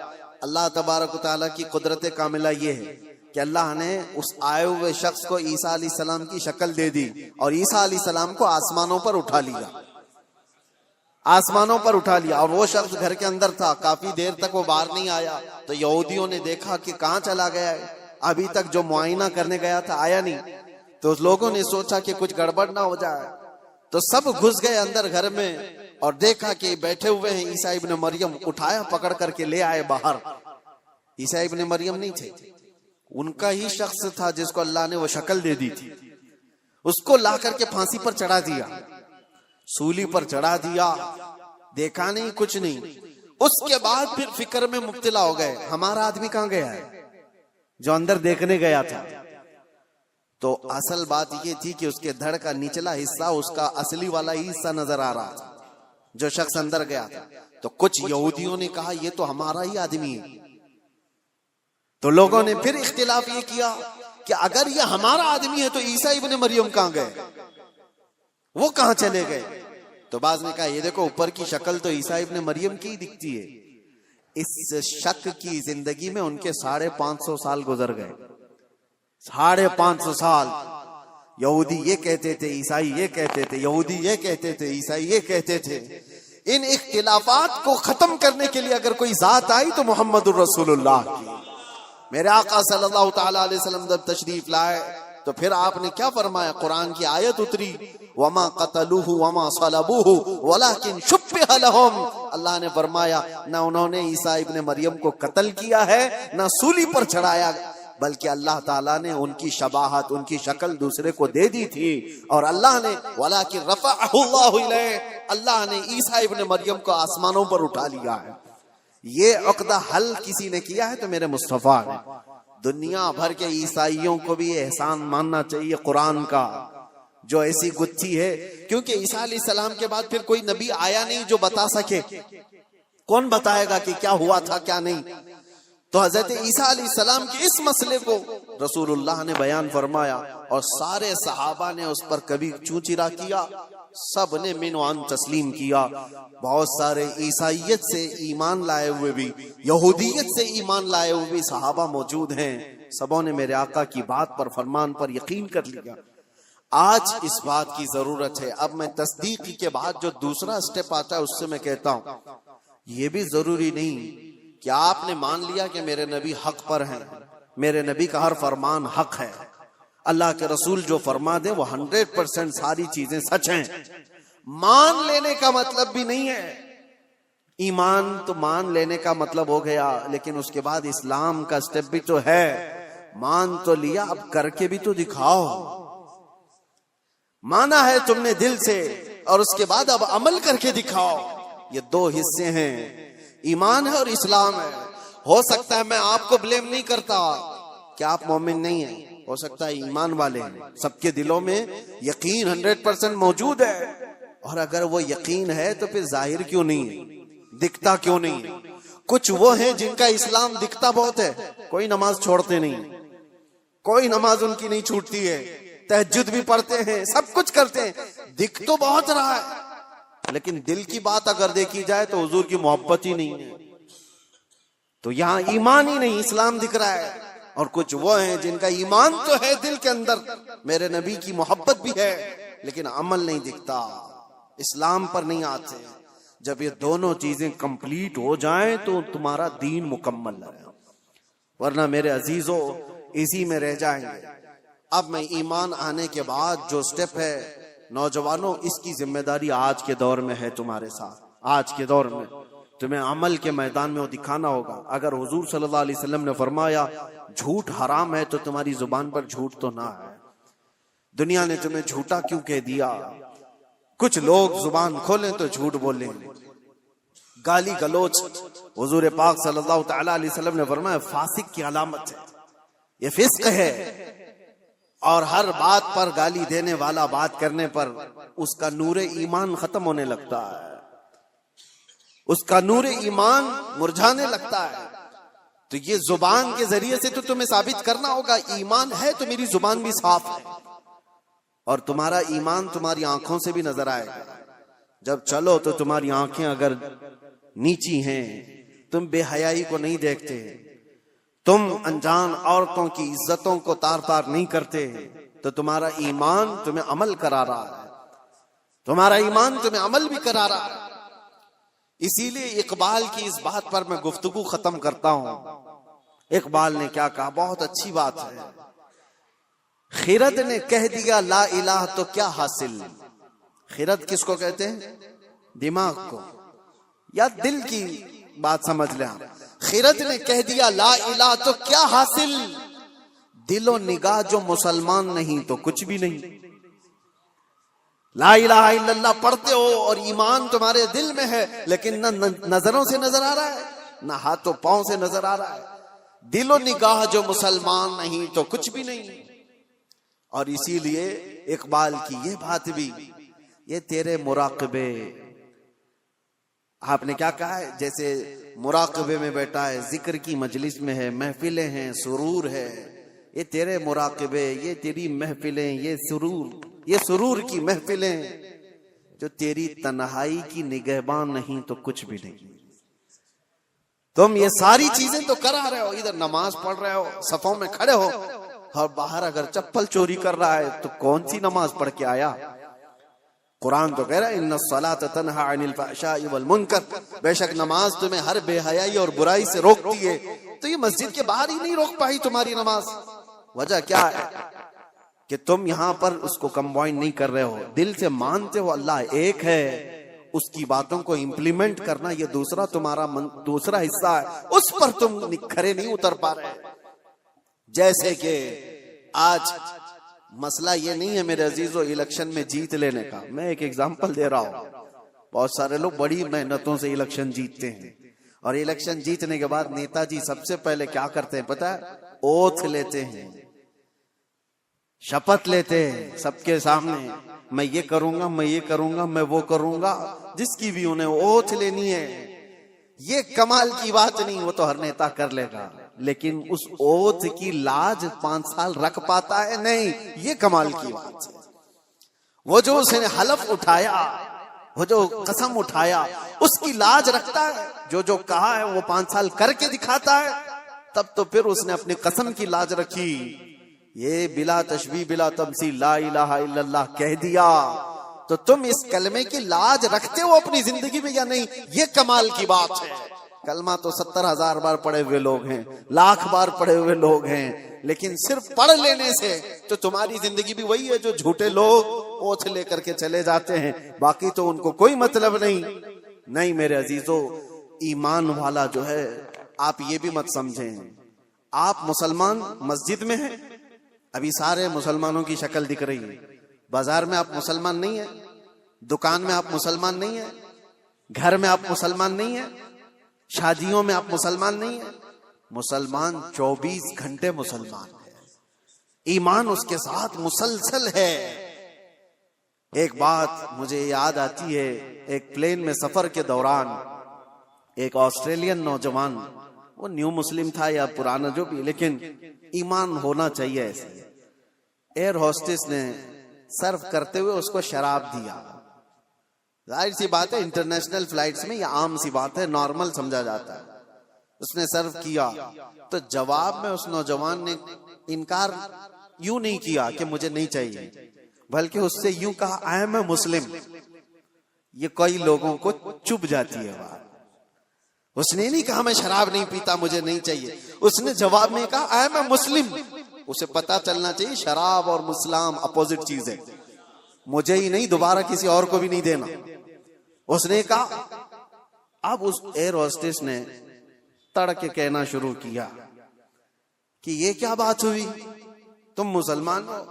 اللہ تبارک و تعالیٰ کی قدرت کاملہ یہ ہے کہ اللہ نے اس آئے ہوئے شخص کو عیسیٰ علیہ السلام کی شکل دے دی اور عیسیٰ علیہ السلام کو آسمانوں پر اٹھا لیا، آسمانوں پر اٹھا لیا. اور وہ شخص گھر کے اندر تھا، کافی دیر تک وہ باہر نہیں آیا. تو یہودیوں نے دیکھا کہ کہاں چلا گیا ہے، ابھی تک جو معائنہ کرنے گیا تھا آیا نہیں. تو لوگوں نے سوچا کہ کچھ گڑبڑ نہ ہو جائے، تو سب گھس گئے اندر گھر میں اور دیکھا کہ بیٹھے ہوئے ہیں عیسیٰ ابن مریم. اٹھایا، پکڑ کر کے لے آئے باہر. عیسیٰ ابن مریم نہیں تھے، ان کا ہی شخص تھا جس کو اللہ نے وہ شکل دے دی تھی. اس کو لا کر کے پھانسی پر چڑھا دیا، سولی پر چڑھا دیا. دیکھا نہیں، کچھ نہیں. اس کے بعد پھر فکر میں مبتلا ہو گئے ہمارا آدمی کہاں گیا ہے جو اندر دیکھنے گیا تھا. تو اصل بات یہ تھی کہ اس کے دھڑ کا نچلا حصہ اس کا اصلی والا حصہ نظر آ رہا تھا جو شخص اندر گیا تھا. تو کچھ یہودیوں نے کہا یہ تو ہمارا ہی آدمی ہے. تو لوگوں نے پھر اختلاف یہ کیا کہ اگر یہ ہمارا آدمی ہے تو عیسیٰ ابن مریم کہاں گئے، وہ کہاں چلے گئے. تو بعض نے کہا یہ دیکھو اوپر کی شکل تو عیسیٰ ابن مریم کی دکھتی ہے. اس شک کی زندگی میں ان کے 550 سال گزر گئے. 550 سال یہودی یہ کہتے تھے، عیسائی یہ کہتے تھے، یہودی یہ کہتے تھے، عیسائی یہ کہتے تھے. ان اختلافات کو ختم کرنے کے لیے اگر کوئی ذات آئی تو محمد الرسول اللہ کی. میرے آقا صلی اللہ تعالی علیہ وسلم جب تشریف لائے تو پھر آپ نے کیا فرمایا؟ قرآن کی آیت اتری وما قتلوہ وما صلبوہ ولکن شبہ لہم. اللہ نے فرمایا نہ انہوں نے عیسیٰ ابن مریم کو قتل کیا ہے نہ سولی پر چڑھایا، بلکہ اللہ تعالیٰ نے ان کی شباہت، ان کی شکل دوسرے کو دے دی تھی. اور اللہ نے ولکن رفعہ اللہ الیہ، اللہ نے عیسیٰ ابن مریم کو آسمانوں پر اٹھا لیا ہے. یہ عقدہ حل کسی نے کیا ہے تو میرے مصطفیٰ نے. دنیا بھر کے عیسائیوں کو بھی احسان ماننا چاہیے قرآن کا، جو ایسی گتھی ہے، کیونکہ عیسیٰ علیہ السلام کے بعد پھر کوئی نبی آیا نہیں جو بتا سکے. کون بتائے گا کہ کیا ہوا تھا کیا نہیں؟ تو حضرت عیسیٰ علیہ السلام کے اس مسئلے کو رسول اللہ نے بیان فرمایا اور سارے صحابہ نے اس پر کبھی چوں چرا کیا، سب نے منوان تسلیم کیا. بہت سارے عیسائیت سے ایمان لائے ہوئے بھی، یہودیت سے ایمان لائے ہوئے بھی صحابہ موجود ہیں. سبوں نے میرے آقا کی بات پر، فرمان پر یقین کر لیا. آج اس بات کی ضرورت ہے. اب میں تصدیق کے بعد جو دوسرا سٹیپ آتا ہے اس سے میں کہتا ہوں یہ بھی ضروری نہیں کہ آپ نے مان لیا کہ میرے نبی حق پر ہیں، میرے نبی کا ہر فرمان حق ہے، اللہ کے رسول جو فرما دیں وہ 100% ساری چیزیں سچ ہیں. مان لینے کا مطلب بھی نہیں ہے. ایمان تو مان لینے کا مطلب ہو گیا، لیکن اس کے بعد اسلام کا سٹیپ بھی تو ہے. مان تو لیا، اب کر کے بھی تو دکھاؤ. مانا ہے تم نے دل سے، اور اس کے بعد اب عمل کر کے دکھاؤ. یہ دو حصے ہیں، ایمان ہے اور اسلام ہے. ہو سکتا ہے میں آپ کو بلیم نہیں کرتا کہ آپ مومن نہیں ہیں، ہو سکتا ہے ایمان والے ہیں، سب کے دلوں میں یقین 100% موجود ہے. اور اگر وہ یقین ہے تو پھر ظاہر کیوں نہیں ہے، دکھتا کیوں نہیں ہے؟ کچھ وہ ہیں جن کا اسلام دکھتا بہت ہے، کوئی نماز چھوڑتے نہیں، کوئی نماز ان کی نہیں چھوٹتی ہے، تہجد بھی پڑھتے ہیں، سب کچھ کرتے ہیں، دکھ تو بہت رہا ہے، لیکن دل کی بات اگر دیکھی جائے تو حضور کی محبت ہی نہیں ہے. تو یہاں ایمان ہی نہیں، اسلام دکھ رہا ہے. اور کچھ وہ ہیں جن کا ایمان تو ہے دل کے اندر، میرے نبی کی محبت بھی ہے، لیکن عمل نہیں دکھتا، اسلام پر نہیں آتے. جب یہ دونوں چیزیں کمپلیٹ ہو جائیں تو تمہارا دین مکمل ہے، ورنہ میرے عزیزوں اسی میں رہ جائیں گے. اب میں ایمان آنے کے بعد جو سٹیپ ہے، نوجوانوں اس کی ذمہ داری آج کے دور میں ہے تمہارے ساتھ. آج کے دور میں تمہیں عمل کے میدان میں وہ دکھانا ہوگا. اگر حضور صلی اللہ علیہ وسلم نے فرمایا جھوٹ حرام ہے تو تمہاری زبان پر جھوٹ تو نہ ہے. دنیا نے تمہیں جھوٹا کیوں کہہ دیا؟ کچھ لوگ زبان کھولیں تو جھوٹ بولیں، گالی گلوچ. حضور پاک صلی اللہ تعالی علیہ وسلم نے فرمایا فاسق کی علامت ہے، یہ فسق ہے. اور ہر بات پر گالی دینے والا بات کرنے پر اس کا نور ایمان ختم ہونے لگتا ہے، اس کا نور ایمان مرجھانے لگتا ہے. تو یہ زبان کے ذریعے سے تو تمہیں ثابت کرنا ہوگا ایمان ہے تو میری زبان بھی صاف ہے. اور تمہارا ایمان تمہاری آنکھوں سے بھی نظر آئے گا. جب چلو تو تمہاری آنکھیں اگر نیچی ہیں، تم بے حیائی کو نہیں دیکھتے، تم انجان عورتوں کی عزتوں کو تار تار نہیں کرتے، تو تمہارا ایمان تمہیں عمل کرا رہا ہے، تمہارا ایمان تمہیں عمل بھی کرا رہا ہے. اسی لیے اقبال کی اس بات پر میں گفتگو ختم کرتا ہوں. اقبال نے کیا کہا، بہت اچھی بات ہے. خرد نے کہہ دیا لا الہ تو کیا حاصل. خرد کس کو کہتے ہیں؟ دماغ کو، یا دل کی بات سمجھ لیں. خرد نے کہہ دیا لا الہ تو کیا حاصل، دل و نگاہ جو مسلمان نہیں تو کچھ بھی نہیں. لا الہ الا اللہ پڑھتے ہو اور ایمان تمہارے دل میں ہے، لیکن نہ نظروں سے نظر آ رہا ہے، نہ ہاتھوں پاؤں سے نظر آ رہا ہے. دل و نگاہ جو مسلمان نہیں تو کچھ بھی نہیں. اور اسی لیے اقبال کی یہ بات بھی، یہ تیرے مراقبے، آپ نے کیا کہا ہے، جیسے مراقبے میں بیٹھا ہے، ذکر کی مجلس میں ہے، محفلیں ہیں، سرور ہے. یہ تیرے مراقبے، یہ تیری محفلیں، یہ سرور کی محفلیں جو تیری تنہائی کی نگہبان نہیں تو کچھ بھی نہیں. تم یہ ساری چیزیں تو کرا رہے ہو، ادھر نماز پڑھ رہے ہو، صفوں میں کھڑے ہو، اور باہر اگر چپل چوری کر رہا ہے تو کون سی نماز پڑھ کے آیا؟ قرآن تو کہہ رہا ہے ان الصلاۃ تنہی عن الفحشاء والمنکر، بے شک نماز تمہیں ہر بے حیائی اور برائی سے روکتی ہے. تو یہ مسجد کے باہر ہی نہیں روک پائی تمہاری نماز، وجہ کیا ہے؟ کہ تم یہاں پر اس کو کمبائن نہیں کر رہے ہو، دل سے مانتے ہو اللہ ایک ہے، اس کی باتوں کو امپلیمنٹ کرنا یہ دوسرا تمہارا دوسرا حصہ ہے، اس پر تم کھرے نہیں اتر پا رہے۔ جیسے کہ آج مسئلہ یہ نہیں ہے میرے عزیزو الیکشن میں جیت لینے کا، میں ایک ایگزامپل دے رہا ہوں، بہت سارے لوگ بڑی محنتوں سے الیکشن جیتتے ہیں، اور الیکشن جیتنے کے بعد نیتا جی سب سے پہلے کیا کرتے ہیں پتہ ہے؟ اوتھ لیتے ہیں، شپت لیتے ہیں سب کے سامنے، میں یہ کروں گا، میں یہ کروں گا، میں وہ کروں گا، جس کی بھی انہیں اوتھ لینی ہے۔ یہ کمال کی بات نہیں، وہ تو ہر نیتا کر لے گا، لیکن اس اوتھ کی لاج 5 سال رکھ پاتا ہے؟ نہیں، یہ کمال کی بات ہے۔ وہ جو اس نے حلف اٹھایا، وہ جو قسم اٹھایا، اس کی لاج رکھتا ہے، جو کہا ہے وہ 5 سال کر کے دکھاتا ہے، تب تو پھر اس نے اپنی قسم کی لاج رکھی۔ یہ بلا تشبیہ بلا تمثیل لا الہ الا اللہ کہہ دیا، تو تم اس کلمے کی لاج رکھتے ہو اپنی زندگی میں یا نہیں؟ یہ کمال کی بات ہے۔ کلمہ تو 70,000 بار پڑھے ہوئے لوگ ہیں، لاکھ بار پڑھے ہوئے لوگ ہیں، لیکن صرف پڑھ لینے سے تو تمہاری زندگی بھی وہی ہے جو جھوٹے لوگ اوتھ لے کر کے چلے جاتے ہیں، باقی تو ان کو کوئی مطلب نہیں میرے عزیزو، ایمان والا جو ہے، آپ یہ بھی مت سمجھیں آپ مسلمان مسجد میں ہیں، ابھی سارے مسلمانوں کی شکل دکھ رہی ہے، بازار میں آپ مسلمان نہیں ہیں، دکان میں آپ مسلمان نہیں ہیں، گھر میں آپ مسلمان نہیں ہیں، شادیوں میں آپ مسلمان نہیں ہیں، مسلمان 24 گھنٹے مسلمان ہے، ایمان اس کے ساتھ مسلسل ہے۔ ایک بات مجھے یاد آتی ہے، ایک پلین میں سفر کے دوران ایک آسٹریلین نوجوان، وہ نیو مسلم تھا یا پرانا جو بھی، لیکن ایمان ہونا چاہیے ایسے، ایئر ہوسٹس نے سرو کرتے ہوئے اس کو شراب دیا۔ ظاہر سی بات ہے انٹرنیشنل فلائٹس میں یہ عام سی بات ہے، نارمل سمجھا جاتا ہے۔ اس نے سرو کیا تو جواب میں اس نوجوان نے انکار یوں نہیں کیا کہ مجھے نہیں چاہیے، بلکہ اس سے یوں کہا آئی ایم اے مسلم۔ یہ کئی لوگوں کو چبھ جاتی ہے بات، اس نے نہیں کہا میں شراب نہیں پیتا مجھے نہیں چاہیے، اس نے جواب میں کہا آئی ایم اے مسلم۔ اسے پتا چلنا چاہیے شراب اور مسلم اپوزٹ چیز ہے، مجھے ہی نہیں دوبارہ کسی اور کو بھی نہیں دینا۔ اس نے کہا، اب اس ایئر ہوسٹس نے تڑ کے کہنا شروع کیا کہ یہ کیا بات ہوئی، تم مسلمان ہو،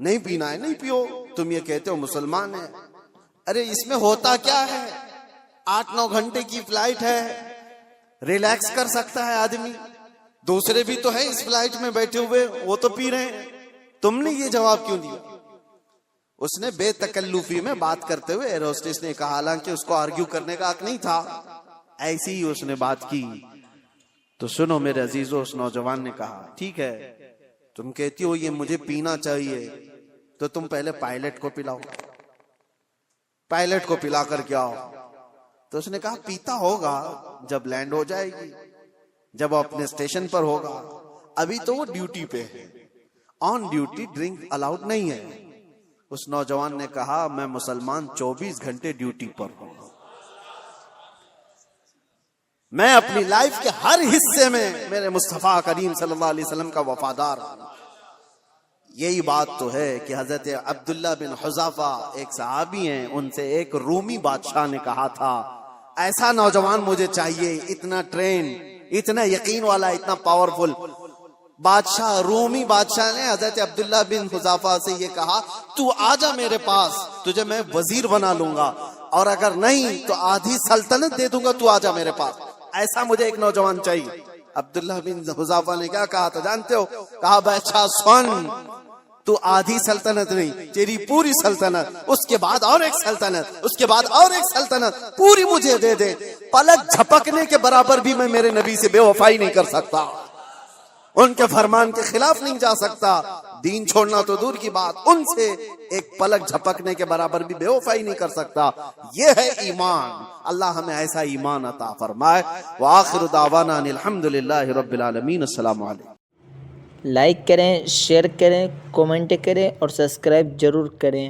نہیں پینا ہے نہیں پیو، تم یہ کہتے ہو مسلمان ہے، ارے اس میں ہوتا کیا ہے، 8-9 گھنٹے کی فلائٹ ہے، ریلیکس کر سکتا ہے آدمی، دوسرے بھی تو ہے اس فلائٹ میں بیٹھے ہوئے، وہ تو پی رہے ہیں، تم نے یہ جواب کیوں دیا؟ اس نے بے تکلفی میں بات کرتے ہوئے ایئر ہوسٹس نے کہا، حالانکہ اس کو آرگیو کرنے کا حق نہیں تھا، ایسی ہی اس نے بات کی۔ تو سنو میرے عزیزو، اس نوجوان نے کہا ٹھیک ہے تم کہتی ہو یہ مجھے پینا چاہیے، تو تم پہلے پائلٹ کو پلاؤ، پائلٹ کو پلا کر کے آؤ۔ تو اس نے کہا پیتا ہوگا جب لینڈ ہو جائے گی، جب وہ اپنے اسٹیشن پر ہوگا، ابھی تو وہ ڈیوٹی پہ ہے، آن ڈیوٹی ڈرنک الاؤڈ نہیں ہے۔ اس نوجوان نے کہا میں مسلمان 24 گھنٹے ڈیوٹی پر ہوں، میں اپنی لائف کے ہر حصے میں میرے مصطفیٰ کریم صلی اللہ علیہ وسلم کا وفادار ہوں۔ یہی بات تو ہے کہ حضرت عبداللہ بن حذافہ ایک صحابی ہیں، ان سے ایک رومی بادشاہ نے کہا تھا ایسا نوجوان مجھے چاہیے، اتنا ٹرین، اتنا یقین والا، اتنا پاورفل۔ بادشاہ، رومی بادشاہ نے حضرت عبداللہ بن حذافہ سے یہ کہا تو آجا میرے پاس، تجھے میں وزیر بنا لوں گا، اور اگر نہیں تو آدھی سلطنت دے دوں گا، تو آجا میرے پاس، ایسا مجھے ایک نوجوان چاہیے۔ عبداللہ بن حذافہ نے کیا کہا تھا جانتے ہو؟ کہا بادشاہ سن، تو آدھی سلطنت نہیں، تیری پوری سلطنت، اس کے بعد اور ایک سلطنت، اس کے بعد اور ایک سلطنت پوری مجھے دے دے، پلک جھپکنے کے برابر بھی میں میرے نبی سے بے وفائی نہیں کر سکتا، ان کے فرمان کے خلاف نہیں جا سکتا، دین چھوڑنا تو دور کی بات، ان سے ایک پلک جھپکنے کے برابر بھی بے وفائی نہیں کر سکتا۔ یہ ہے ایمان، اللہ ہمیں ایسا ایمان عطا فرمائے۔ وآخر دعوانا ان الحمدللہ رب العالمین۔ السلام علیکم۔ لائک کریں، شیئر کریں، کومنٹ کریں اور سبسکرائب ضرور کریں۔